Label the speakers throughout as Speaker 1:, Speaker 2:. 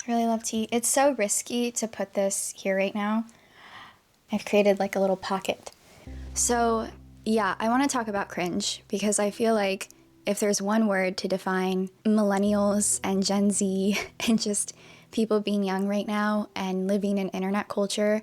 Speaker 1: Really love tea. It's so risky to put this here right now. I've created like a little pocket. So yeah, I want to talk about cringe because I feel like if there's one word to define millennials and Gen Z and just people being young right now and living in internet culture,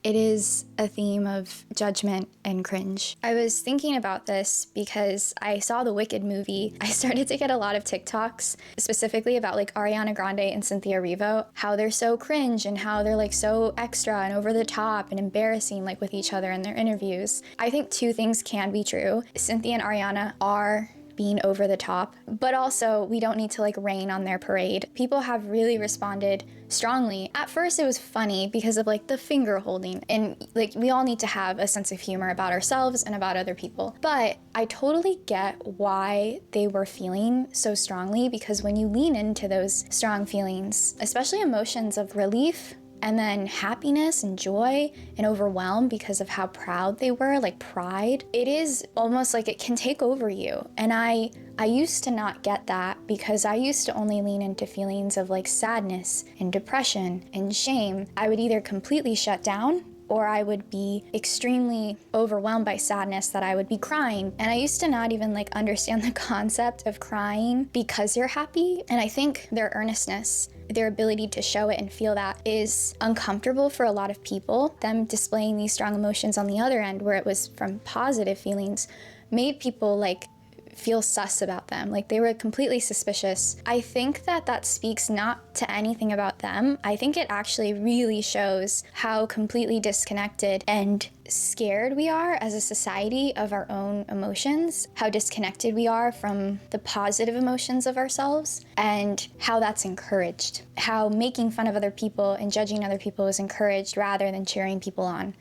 Speaker 1: it is a theme of judgment and cringe. I was thinking about this because I saw the Wicked movie. I started to get a lot of TikToks specifically about like Ariana Grande and Cynthia, how they're so cringe and how they're like so extra and over the top and embarrassing like with each other in their interviews. I think two things can be true. Cynthia and Ariana are being over the top, but also we don't need to like rain on their parade. People have really responded strongly. At first it was funny because of like the finger holding, and like we all need to have a sense of humor about ourselves and about other people. But I totally get why they were feeling so strongly, because when you lean into those strong feelings, especially emotions of relief, and then happiness and joy and overwhelm because of how proud they were, like pride, it is almost like it can take over you. And I used to not get that because I used to only lean into feelings of like sadness and depression and shame. I would either completely shut down or I would be extremely overwhelmed by sadness that I would be crying. And I used to not even like understand the concept of crying because you're happy. And I think their earnestness, their ability to show it and feel that is uncomfortable for a lot of people. Them displaying these strong emotions on the other end, where it was from positive feelings, made people like feel sus about them, like they were completely suspicious. I think that speaks not to anything about them. I think it actually really shows how completely disconnected and scared we are as a society of our own emotions, how disconnected we are from the positive emotions of ourselves, and how that's encouraged, how making fun of other people and judging other people is encouraged rather than cheering people on.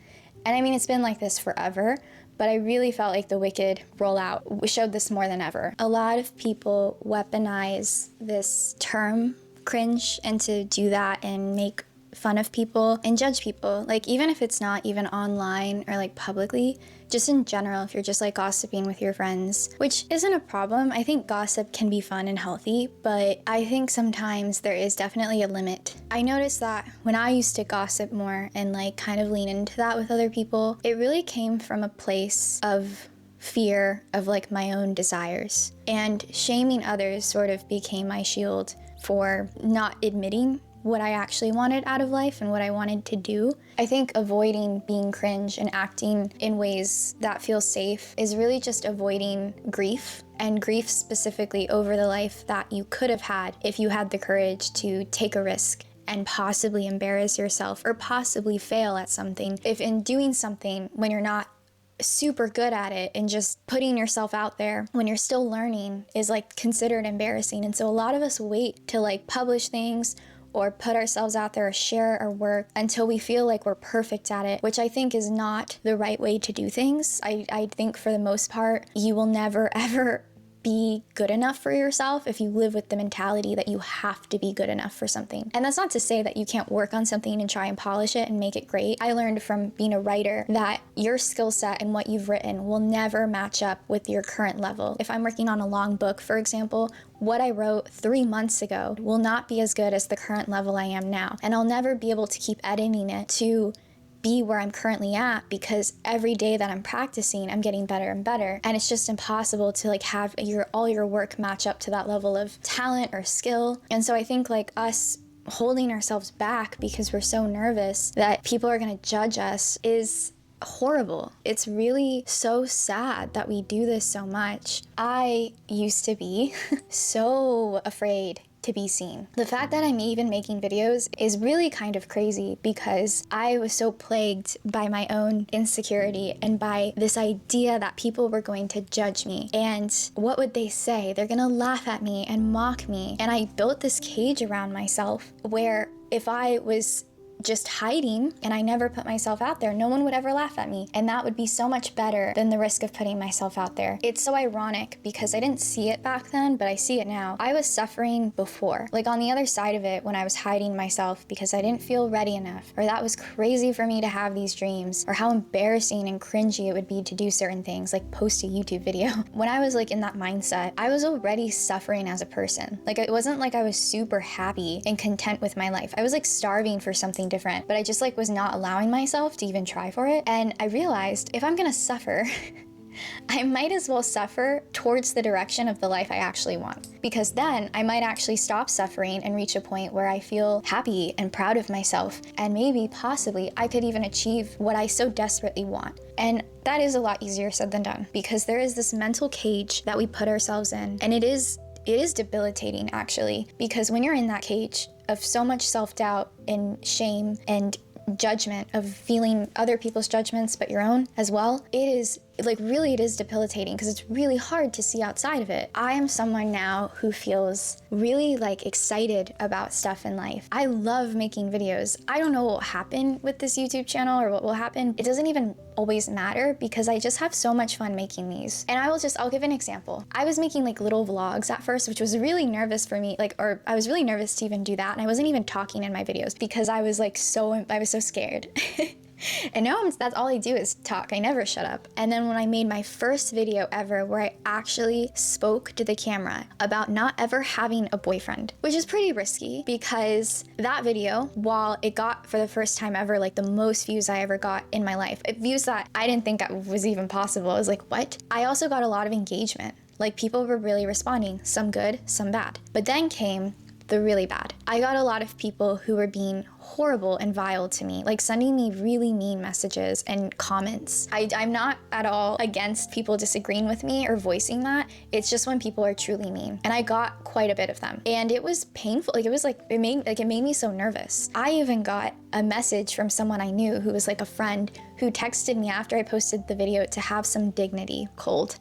Speaker 1: And I mean, it's been like this forever, but I really felt like the Wicked rollout showed this more than ever. A lot of people weaponize this term, cringe, and to do that and make fun of people and judge people. Like, even if it's not even online or like publicly, just in general, if you're just like gossiping with your friends, which isn't a problem. I think gossip can be fun and healthy, but I think sometimes there is definitely a limit. I noticed that when I used to gossip more and like kind of lean into that with other people, it really came from a place of fear of like my own desires, and shaming others sort of became my shield for not admitting what I actually wanted out of life and what I wanted to do. I think avoiding being cringe and acting in ways that feel safe is really just avoiding grief, and grief specifically over the life that you could have had if you had the courage to take a risk and possibly embarrass yourself or possibly fail at something. If in doing something when you're not super good at it and just putting yourself out there when you're still learning is like considered embarrassing. And so a lot of us wait to like publish things or put ourselves out there or share our work until we feel like we're perfect at it, which I think is not the right way to do things. I think for the most part, you will never ever be good enough for yourself if you live with the mentality that you have to be good enough for something. And that's not to say that you can't work on something and try and polish it and make it great. I learned from being a writer that your skill set and what you've written will never match up with your current level. If I'm working on a long book, for example, what I wrote 3 months ago will not be as good as the current level I am now. And I'll never be able to keep editing it to be where I'm currently at, because every day that I'm practicing, I'm getting better and better. And it's just impossible to like have all your work match up to that level of talent or skill. And so I think like us holding ourselves back because we're so nervous that people are going to judge us is horrible. It's really so sad that we do this so much. I used to be so afraid to be seen. The fact that I'm even making videos is really kind of crazy because I was so plagued by my own insecurity and by this idea that people were going to judge me. And what would they say? They're gonna laugh at me and mock me. And I built this cage around myself where if I was just hiding and I never put myself out there, no one would ever laugh at me. And that would be so much better than the risk of putting myself out there. It's so ironic because I didn't see it back then, but I see it now. I was suffering before, like on the other side of it, when I was hiding myself because I didn't feel ready enough, or that was crazy for me to have these dreams, or how embarrassing and cringy it would be to do certain things, like post a YouTube video. When I was like in that mindset, I was already suffering as a person. Like it wasn't like I was super happy and content with my life. I was like starving for something different, but I just like was not allowing myself to even try for it. And I realized if I'm gonna suffer, I might as well suffer towards the direction of the life I actually want, because then I might actually stop suffering and reach a point where I feel happy and proud of myself, and maybe possibly I could even achieve what I so desperately want. And that is a lot easier said than done, because there is this mental cage that we put ourselves in, and it is debilitating actually, because when you're in that cage of so much self-doubt and shame and judgment, of feeling other people's judgments but your own as well, it is debilitating because it's really hard to see outside of it. I am someone now who feels really like excited about stuff in life. I love making videos. I don't know what will happen with this YouTube channel or what will happen. It doesn't even always matter because I just have so much fun making these. And I'll give an example. I was making like little vlogs at first, which was really nervous for me, I was really nervous to even do that. And I wasn't even talking in my videos because I was so scared. And now that's all I do is talk. I never shut up. And then when I made my first video ever where I actually spoke to the camera about not ever having a boyfriend, which is pretty risky because that video, while it got for the first time ever like the most views I ever got in my life, views that I didn't think was even possible. I was like, what? I also got a lot of engagement. Like people were really responding, some good, some bad. But then came the really bad. I got a lot of people who were being horrible and vile to me, like sending me really mean messages and comments. I'm not at all against people disagreeing with me or voicing that. It's just when people are truly mean. And I got quite a bit of them. And it was painful. It made me so nervous. I even got a message from someone I knew who was like a friend who texted me after I posted the video to have some dignity. Cold.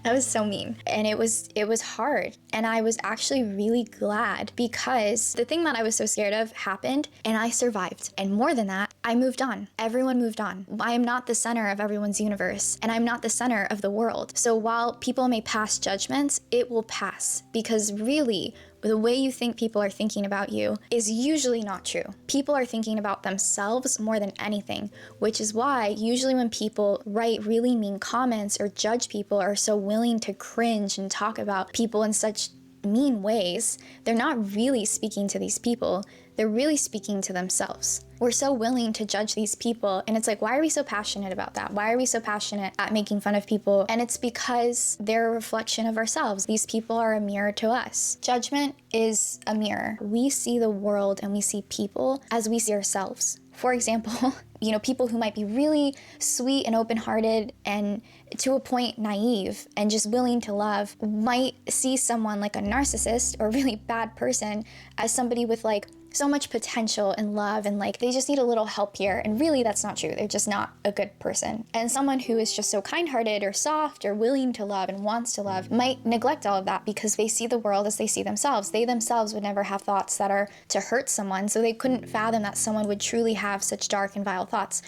Speaker 1: That was so mean. And it was hard. And I was actually really glad because the thing that I was so scared of happened and I survived. And more than that, I moved on. Everyone moved on. I am not the center of everyone's universe and I'm not the center of the world. So while people may pass judgments, it will pass because really, the way you think people are thinking about you is usually not true. People are thinking about themselves more than anything, which is why usually when people write really mean comments or judge people or are so willing to cringe and talk about people in such mean ways, they're not really speaking to these people. They're really speaking to themselves. We're so willing to judge these people, and it's like, why are we so passionate about that? Why are we so passionate at making fun of people? And it's because they're a reflection of ourselves. These people are a mirror to us. Judgment is a mirror. We see the world and we see people as we see ourselves. For example, people who might be really sweet and open-hearted and to a point naive and just willing to love might see someone like a narcissist or a really bad person as somebody with like so much potential and love and like they just need a little help here, and really that's not true. They're just not a good person. And someone who is just so kind-hearted or soft or willing to love and wants to love might neglect all of that because they see the world as they see themselves. They themselves would never have thoughts that are to hurt someone, so they couldn't fathom that someone would truly have such dark and vile thoughts,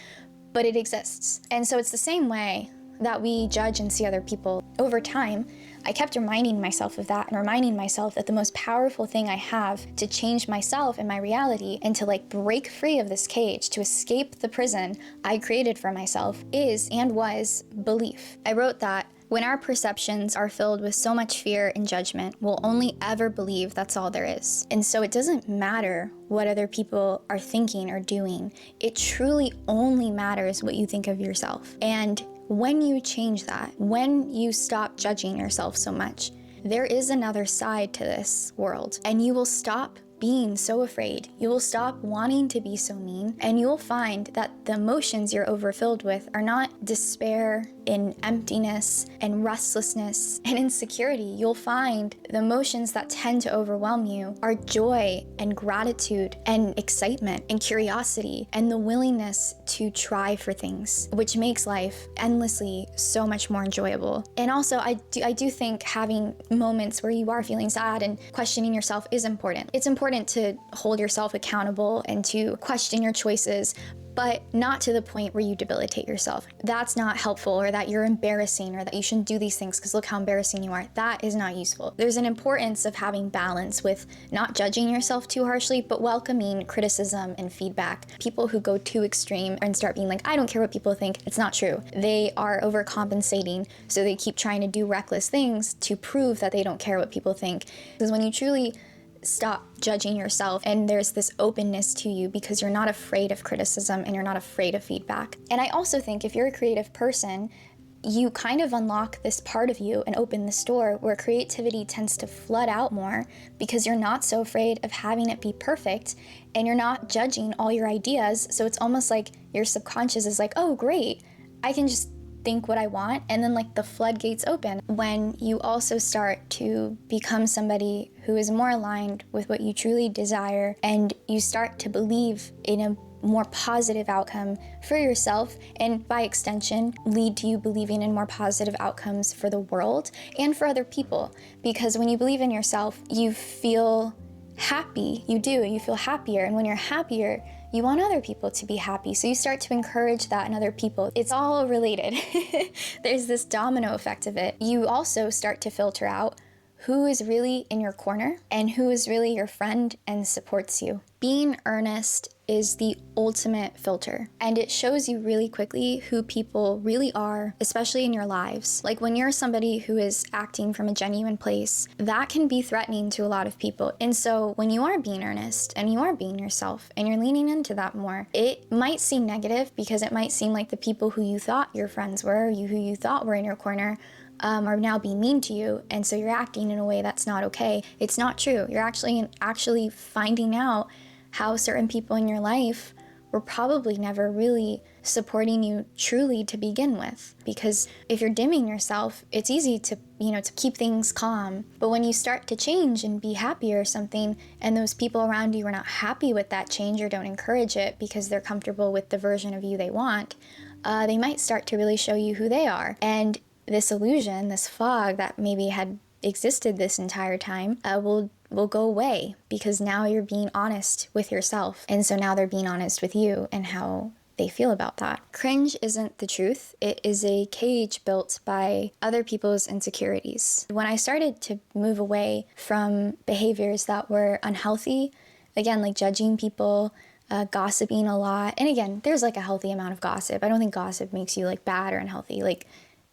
Speaker 1: but it exists. And so it's the same way that we judge and see other people. Over time, I kept reminding myself of that and reminding myself that the most powerful thing I have to change myself and my reality and to like break free of this cage, to escape the prison I created for myself is and was belief. I wrote that when our perceptions are filled with so much fear and judgment, we'll only ever believe that's all there is. And so it doesn't matter what other people are thinking or doing. It truly only matters what you think of yourself. And when you change that, when you stop judging yourself so much, there is another side to this world, and you will stop being so afraid. You will stop wanting to be so mean, and you'll find that the emotions you're overfilled with are not despair and emptiness and restlessness and insecurity. You'll find the emotions that tend to overwhelm you are joy and gratitude and excitement and curiosity and the willingness to try for things, which makes life endlessly so much more enjoyable. And also, I do think having moments where you are feeling sad and questioning yourself is important. It's important important to hold yourself accountable and to question your choices, but not to the point where you debilitate yourself. That's not helpful, or that you're embarrassing, or that you shouldn't do these things because look how embarrassing you are. That is not useful. There's an importance of having balance with not judging yourself too harshly, but welcoming criticism and feedback. People who go too extreme and start being like, I don't care what people think, it's not true. They are overcompensating, so they keep trying to do reckless things to prove that they don't care what people think. Because when you truly stop judging yourself and there's this openness to you because you're not afraid of criticism and you're not afraid of feedback. And I also think if you're a creative person, you kind of unlock this part of you and open this door where creativity tends to flood out more because you're not so afraid of having it be perfect and you're not judging all your ideas. So it's almost like your subconscious is like, oh great, I can just think what I want, and then like the floodgates open when you also start to become somebody who is more aligned with what you truly desire, and you start to believe in a more positive outcome for yourself, and by extension lead to you believing in more positive outcomes for the world and for other people. Because when you believe in yourself, you feel happy. You feel happier, and when you're happier, you want other people to be happy, so you start to encourage that in other people. It's all related. There's this domino effect of it. You also start to filter out who is really in your corner and who is really your friend and supports you. Being earnest is the ultimate filter, and it shows you really quickly who people really are, especially in your lives. Like when you're somebody who is acting from a genuine place, that can be threatening to a lot of people. And so when you are being earnest and you are being yourself and you're leaning into that more, it might seem negative because it might seem like the people who you thought your friends were, who you thought were in your corner, are now being mean to you, and so you're acting in a way that's not okay. It's not true. You're actually finding out how certain people in your life were probably never really supporting you truly to begin with. Because if you're dimming yourself, it's easy to keep things calm. But when you start to change and be happy or something, and those people around you are not happy with that change or don't encourage it because they're comfortable with the version of you they want, they might start to really show you who they are. And this illusion, this fog that maybe had existed this entire time will go away because now you're being honest with yourself. And so now they're being honest with you and how they feel about that. Cringe isn't the truth. It is a cage built by other people's insecurities. When I started to move away from behaviors that were unhealthy, again, like judging people, gossiping a lot. And again, there's like a healthy amount of gossip. I don't think gossip makes you like bad or unhealthy. Like,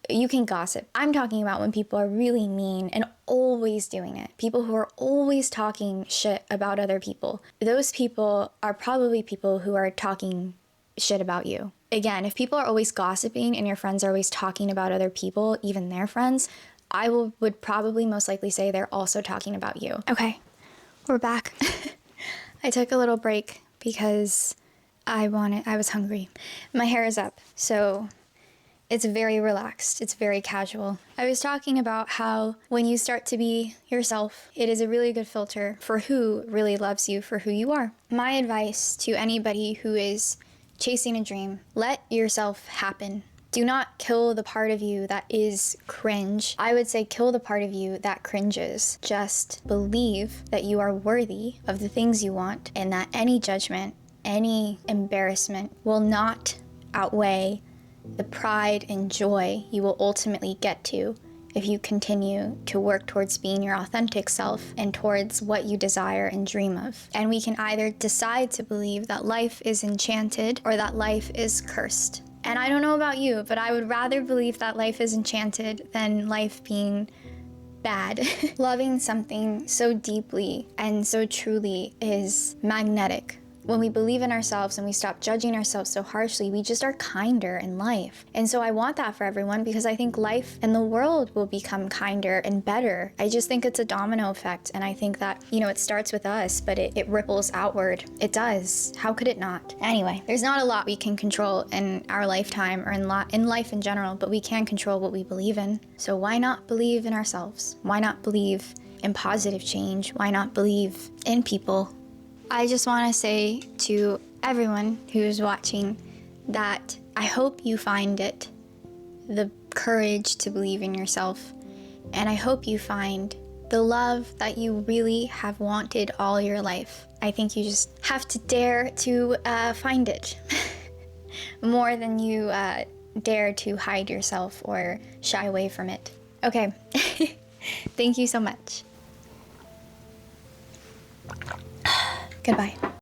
Speaker 1: you can gossip. I'm talking about when people are really mean and always doing it. People who are always talking shit about other people. Those people are probably people who are talking shit about you. Again, if people are always gossiping and your friends are always talking about other people, even their friends, I would probably most likely say they're also talking about you. Okay, we're back. I took a little break because I was hungry. My hair is up, so it's very relaxed. It's very casual. I was talking about how when you start to be yourself, it is a really good filter for who really loves you for who you are. My advice to anybody who is chasing a dream, let yourself happen. Do not kill the part of you that is cringe. I would say kill the part of you that cringes. Just believe that you are worthy of the things you want and that any judgment, any embarrassment will not outweigh the pride and joy you will ultimately get to if you continue to work towards being your authentic self and towards what you desire and dream of. And we can either decide to believe that life is enchanted or that life is cursed. And I don't know about you, but I would rather believe that life is enchanted than life being bad. Loving something so deeply and so truly is magnetic. When we believe in ourselves and we stop judging ourselves so harshly, we just are kinder in life. And so I want that for everyone because I think life and the world will become kinder and better. I just think it's a domino effect. And I think that, it starts with us, but it ripples outward. It does. How could it not? Anyway, there's not a lot we can control in our lifetime or in life in general, but we can control what we believe in. So why not believe in ourselves? Why not believe in positive change? Why not believe in people? I just want to say to everyone who's watching that I hope you find the courage to believe in yourself, and I hope you find the love that you really have wanted all your life. I think you just have to dare to find it more than you dare to hide yourself or shy away from it. Okay, thank you so much. Goodbye.